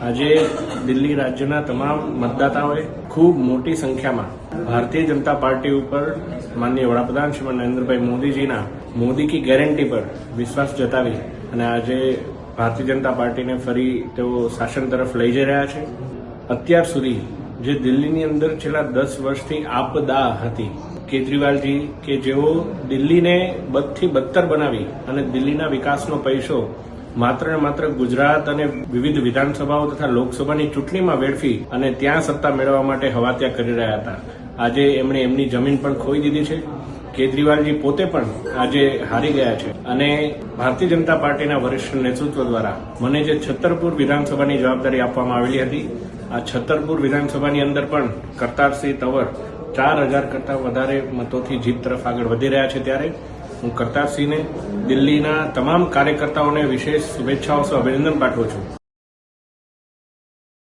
આજે દિલ્હી રાજ્યના તમામ મતદાતાઓએ ખૂબ મોટી સંખ્યામાં ભારતીય જનતા પાર્ટી ઉપર માનનીય વડાપ્રધાન શ્રી નરેન્દ્રભાઈ મોદીજીના મોદી કી ગેરંટી પર વિશ્વાસ જતાવી અને આજે ભારતીય જનતા પાર્ટીને ફરી તેઓ શાસન તરફ લઈ જઈ રહ્યા છે. અત્યાર સુધી જે દિલ્હીની અંદર છેલ્લા 10 વર્ષથી આપદા હતી, કેજરીવાલજી કે જેઓ દિલ્હીને બદથી બદતર બનાવી અને દિલ્હીના વિકાસનો પૈસો માત્ર ને માત્ર ગુજરાત અને વિવિધ વિધાનસભાઓ તથા લોકસભાની ચૂંટણીમાં વેડફી અને ત્યાં સત્તા મેળવવા માટે હવાત્યા કરી રહ્યા હતા. આજે એમણે એમની જમીન પણ ખોઈ દીધી છે. કેજરીવાલજી પોતે પણ આજે હારી ગયા છે અને ભારતીય જનતા પાર્ટીના વરિષ્ઠ નેતૃત્વ દ્વારા મને જે છત્તરપુર વિધાનસભાની જવાબદારી આપવામાં આવેલી હતી, આ છત્તરપુર વિધાનસભાની અંદર પણ કરતારસિંહ તંવર 4000 કરતાં વધારે મતોથી જીત તરફ આગળ વધી રહ્યા છે. ત્યારે હું કરતારસિંહને, દિલ્હીના તમામ કાર્યકર્તાઓને વિશેષ શુભેચ્છાઓ અભિનંદન પાઠવું છું.